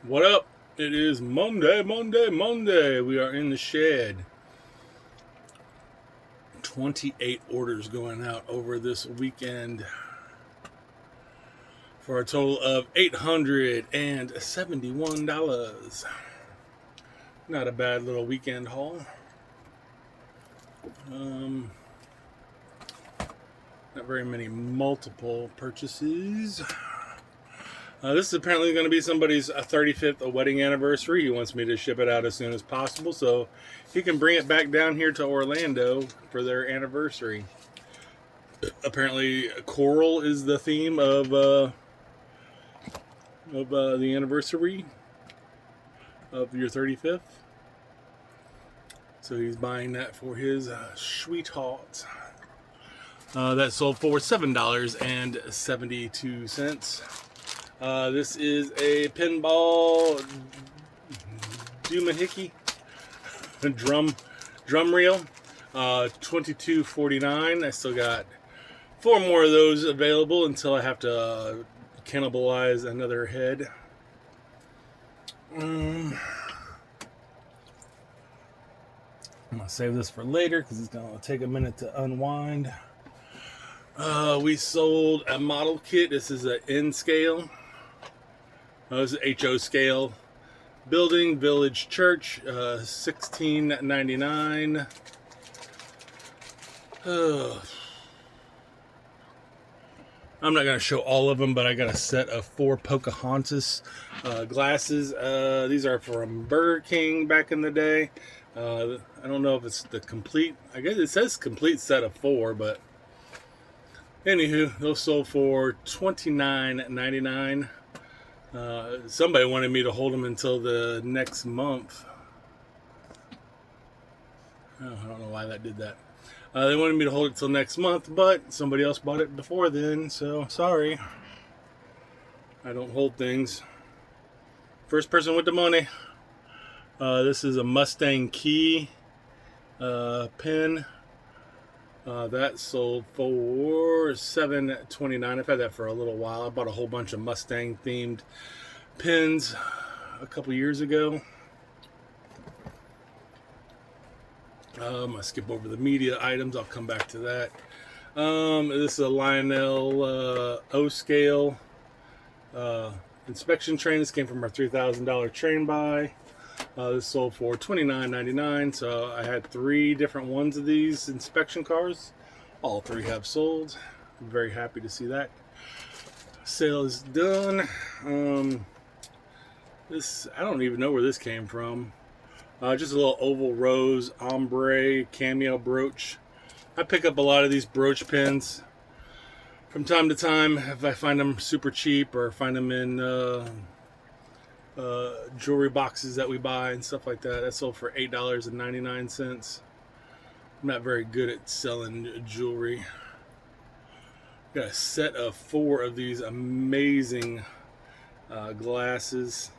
What up? It is Monday. We are in the shed. 28 orders going out over this weekend for a total of $871. Not a bad little weekend haul. Not very many multiple purchases. This is apparently going to be somebody's 35th wedding anniversary. He wants me to ship it out as soon as possible so he can bring it back down here to Orlando for their anniversary. Apparently, coral is the theme of the anniversary of your 35th. So he's buying that for his sweetheart. That sold for $7.72. This is a pinball doohickey drum reel, $22.49. I still got 4 more of those available until I have to cannibalize another head. I'm gonna save this for later because it's gonna take a minute to unwind. We sold a model kit. This is an N scale. This is HO scale. Building Village Church, $16.99. I'm not going to show all of them, but I got a set of 4 Pocahontas glasses. These are from Burger King back in the day. I don't know if it's the complete, I guess it says complete set of 4, but anywho, those sold for $29.99. Somebody wanted me to hold them until the next month. I don't know why that did that. They wanted me to hold it till next month, but somebody else bought it before then, so sorry. I don't hold things. First person with the money. This is a Mustang key pen. That sold for $7.29. I've had that for a little while. I bought a whole bunch of Mustang themed pins a couple years ago. I skip over the media items. I'll come back to that. This is a Lionel O scale inspection train. This came from our $3,000 train buy. This sold for $29.99. So I had 3 different ones of these inspection cars. All 3 have sold. I'm very happy to see that. Sale is done. This, I don't even know where this came from. Just a little oval rose ombre cameo brooch. I pick up a lot of these brooch pins from time to time if I find them super cheap or find them in jewelry boxes that we buy and stuff like that. That sold for $8.99. I'm not very good at selling jewelry. Got a set of 4 of these amazing glasses.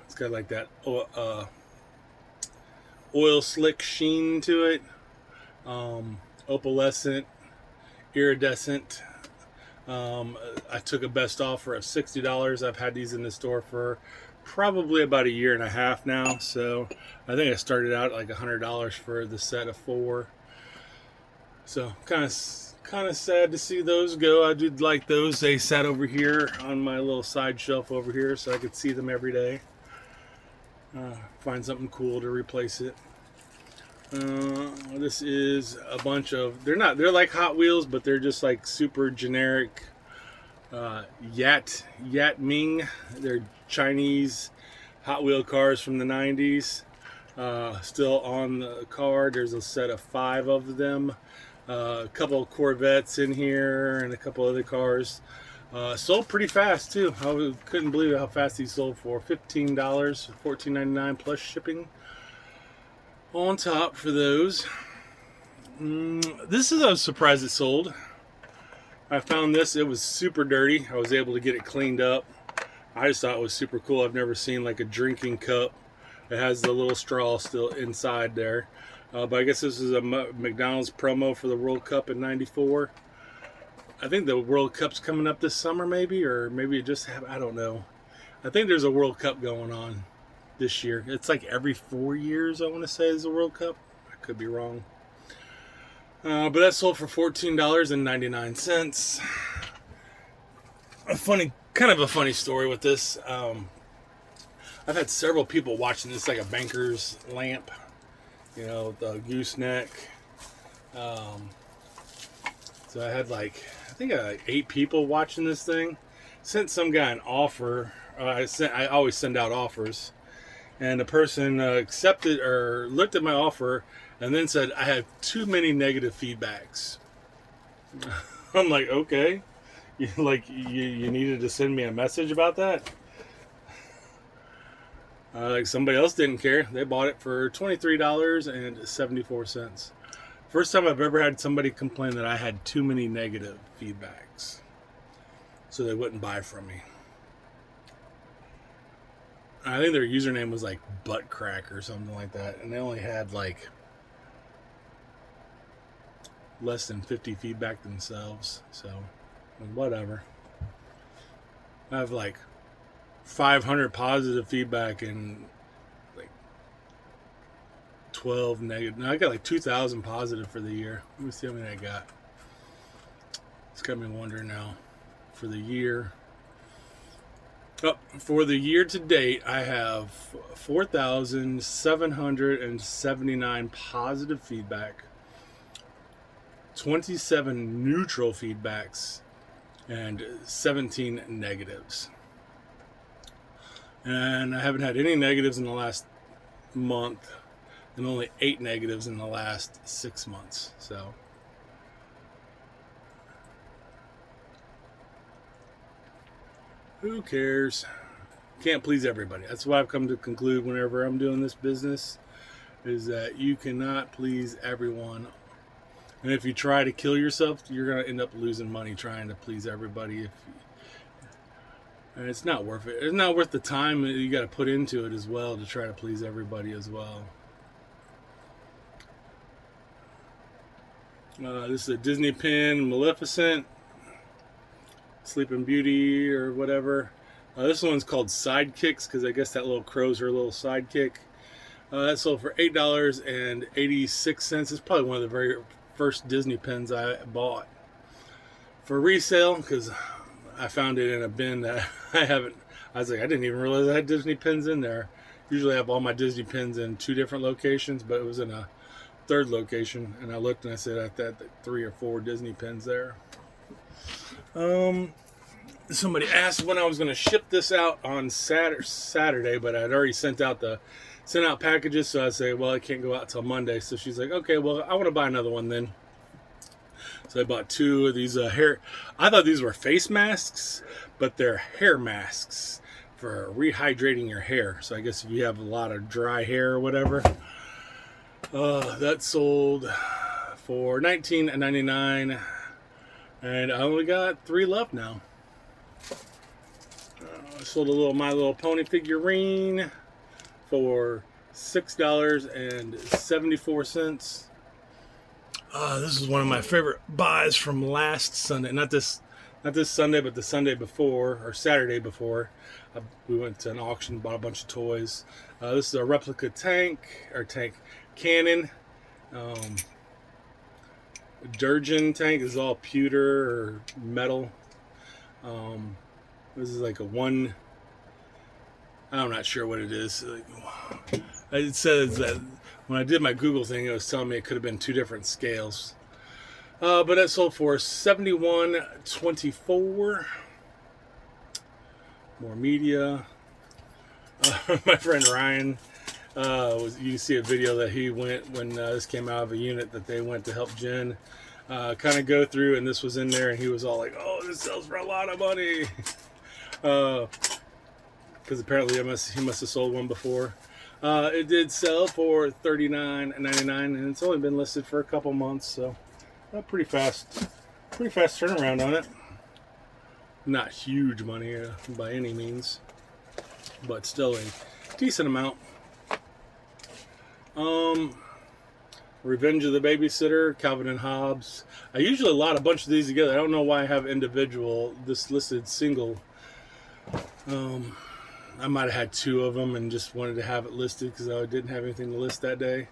It's got like that oil slick sheen to it. Opalescent, iridescent. I took a best offer of $60. I've had these in the store for probably about a year and a half now. So I think I started out at like $100 for the set of 4. So kind of sad to see those go. I did like those. They sat over here on my little side shelf over here so I could see them every day. Find something cool to replace it. This is a bunch of, they're like Hot Wheels, but they're just like super generic Yat Ming. They're Chinese Hot Wheel cars from the 90s. Still on the card. There's a set of 5 of them. A couple of Corvettes in here and a couple other cars. Sold pretty fast too. I couldn't believe how fast these sold for $15, $14.99 plus shipping on top for those. This is a surprise it sold. I found this. It was super dirty. I was able to get it cleaned up. I just thought it was super cool. I've never seen like a drinking cup. It has the little straw still inside there. But I guess this is a McDonald's promo for the World Cup in '94. I think the World Cup's coming up this summer, maybe, or maybe it just I don't know. I think there's a World Cup going on this year. It's like every 4 years, I want to say, is a World Cup. I could be wrong. But that sold for $14.99. Kind of a funny story with this. I've had several people watching this, like a banker's lamp, the gooseneck. So I had I think 8 people watching this thing. Sent some guy an offer. I always send out offers, and the person accepted or looked at my offer, and then said I had too many negative feedbacks. I'm like, okay, you needed to send me a message about that. Somebody else didn't care. They bought it for $23.74. First time I've ever had somebody complain that I had too many negative feedbacks, so they wouldn't buy from me. I think their username was like butt crack or something like that, and they only had less than 50 feedback themselves. So whatever. I have 500 positive feedback and 12 negative. No, I got 2,000 positive for the year. Let me see how many I got. It's got me wondering now. For the year. For the year to date, I have 4,779 positive feedback, 27 neutral feedbacks, and 17 negatives. And I haven't had any negatives in the last month, and only 8 negatives in the last 6 months. So who cares? Can't please everybody. That's what I've come to conclude whenever I'm doing this business, is that you cannot please everyone. And if you try to kill yourself, you're going to end up losing money trying to please everybody. And it's not worth it. It's not worth the time that you got to put into it as well to try to please everybody as well. This is a Disney pin, Maleficent, Sleeping Beauty, or whatever. This one's called Sidekicks because I guess that little crow's her little sidekick. That sold for $8.86. It's probably one of the very first Disney pins I bought for resale because I found it in a bin that I was like, I didn't even realize I had Disney pins in there. Usually I have all my Disney pins in 2 different locations, but it was in a 3rd location, and I looked and I said I had 3 or 4 Disney pins there. Somebody asked when I was going to ship this out on Saturday, but I'd already sent out packages, so I say, well, it can't go out till Monday. So she's like, okay, well, I want to buy another one then. So I bought 2 of these hair. I thought these were face masks, but they're hair masks for rehydrating your hair. So I guess if you have a lot of dry hair or whatever. That sold for $19.99, and I only got 3 left now. I sold a little My Little Pony figurine for $6.74. This is one of my favorite buys from last Sunday. Not this Sunday, but the Sunday before, or Saturday before. We went to an auction, bought a bunch of toys. This is a replica tank cannon. Durgan tank. This is all pewter or metal. This is like I'm not sure what it is. It says that when I did my Google thing, it was telling me it could have been 2 different scales. But that sold for $71.24. More media. My friend Ryan, you can see a video that he went when this came out of a unit that they went to help Jen kind of go through, and this was in there, and he was all like, "Oh, this sells for a lot of money," because apparently he must have sold one before. It did sell for $39.99, and it's only been listed for a couple months, so pretty fast turnaround on it. Not huge money by any means, but still a decent amount. Revenge of the Babysitter, Calvin and Hobbes. I usually lot a bunch of these together. I don't know why I have individual, this listed single. I might have had 2 of them and just wanted to have it listed because I didn't have anything to list that day.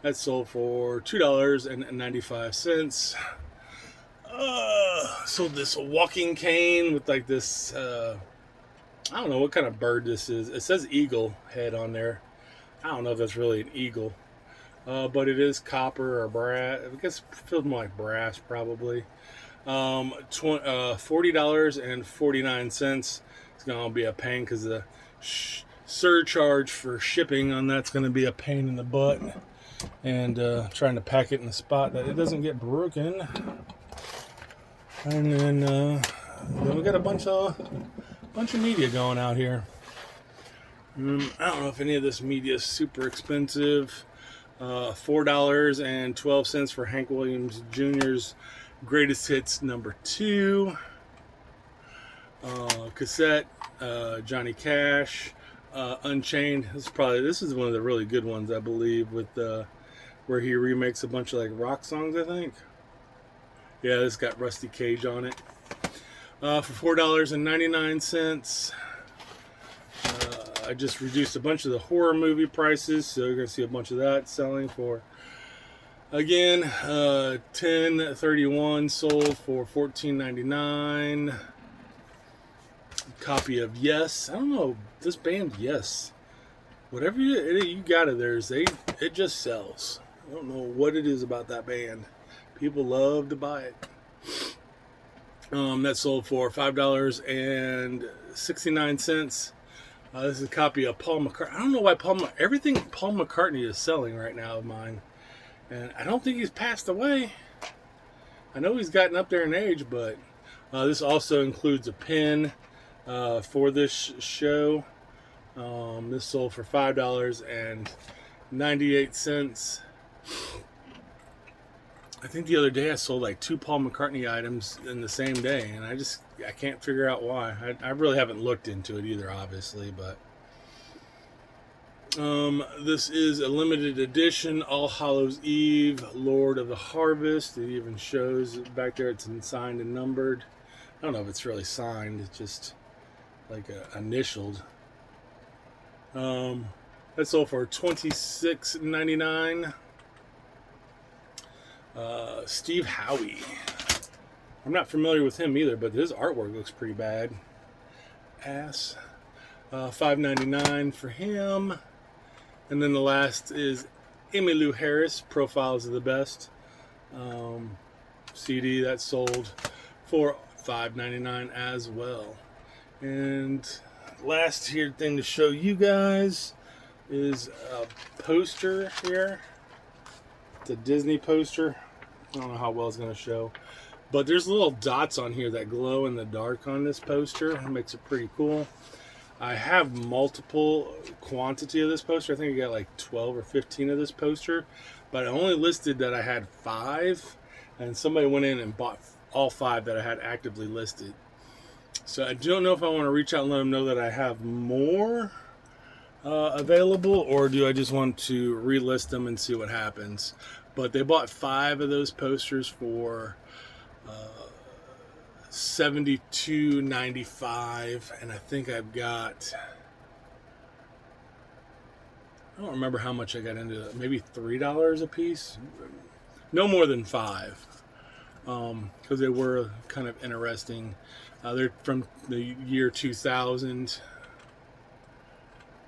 That sold for $2.95. Sold this walking cane with like this, I don't know what kind of bird this is. It says eagle head on there. I don't know if that's really an eagle. But it is copper or brass. I guess it feels more like brass probably. $40.49. It's going to be a pain because the surcharge for shipping on that's going to be a pain in the butt. And trying to pack it in a spot that it doesn't get broken. And then we got a bunch of media going out here. I don't know if any of this media is super expensive. $4.12 for Hank Williams Jr.'s Greatest Hits #2. Cassette, Johnny Cash, Unchained. This is one of the really good ones, I believe, with where he remakes a bunch of like rock songs, I think. Yeah, this got Rusty Cage on it. For $4.99. I just reduced a bunch of the horror movie prices, so you're going to see a bunch of that selling for, again, 1031 sold for $14.99. Copy of Yes. I don't know, this band Yes. Whatever you got of theirs, it just sells. I don't know what it is about that band. People love to buy it. That sold for $5.69. This is a copy of Paul McCartney. I don't know why everything Paul McCartney is selling right now of mine. And I don't think he's passed away. I know he's gotten up there in age, but this also includes a pin for this show. This sold for $5.98. I think the other day I sold like 2 Paul McCartney items in the same day, and I can't figure out why. I really haven't looked into it either, obviously, but this is a limited edition All Hallows Eve Lord of the Harvest. It even shows back there it's signed and numbered. I don't know if it's really signed, it's just like initialed. That sold for $26.99. Steve Howe. I'm not familiar with him either, but his artwork looks pretty bad. $5.99 for him. And then the last is Emmylou Harris, Profiles of the Best. CD that sold for $5.99 as well. And last here thing to show you guys is a poster here. It's a Disney poster. I don't know how well it's going to show, but there's little dots on here that glow in the dark on this poster. It makes it pretty cool. I have multiple quantity of this poster. I think I got like 12 or 15 of this poster, but I only listed that I had 5, and somebody went in and bought all 5 that I had actively listed. So I don't know if I want to reach out and let them know that I have more available, or do I just want to relist them and see what happens. But they bought 5 of those posters for $72.95, and I think I've got, I don't remember how much I got into it, maybe $3 a piece, no more than 5, because they were kind of interesting. They're from the year 2000.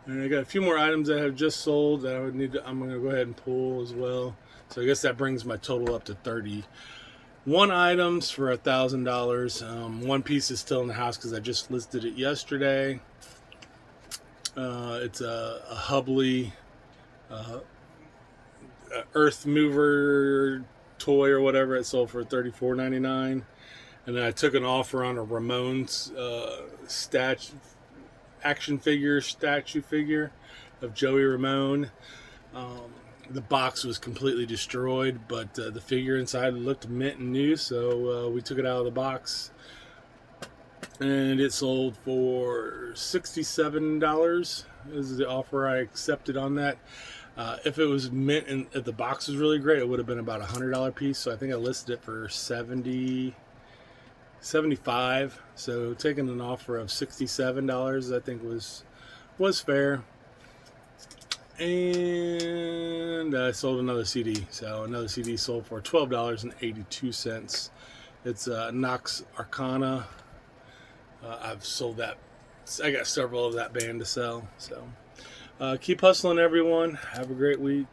And I got a few more items that have just sold that I'm going to go ahead and pull as well. So I guess that brings my total up to 31 items for $1,000. One piece is still in the house because I just listed it yesterday. It's a Hubley Earth Mover toy or whatever. It sold for $34.99. And then I took an offer on a Ramones action figure, statue figure of Joey Ramone. The box was completely destroyed, but the figure inside looked mint and new, so we took it out of the box and it sold for $67 is the offer I accepted on that. If it was mint and if the box was really great, it would have been about $100 piece. So I think I listed it for 75. So taking an offer of $67, I think was fair. And I sold another CD. So another CD sold for $12.82. It's Nox Arcana. I've sold that. I got several of that band to sell. So keep hustling, everyone. Have a great week.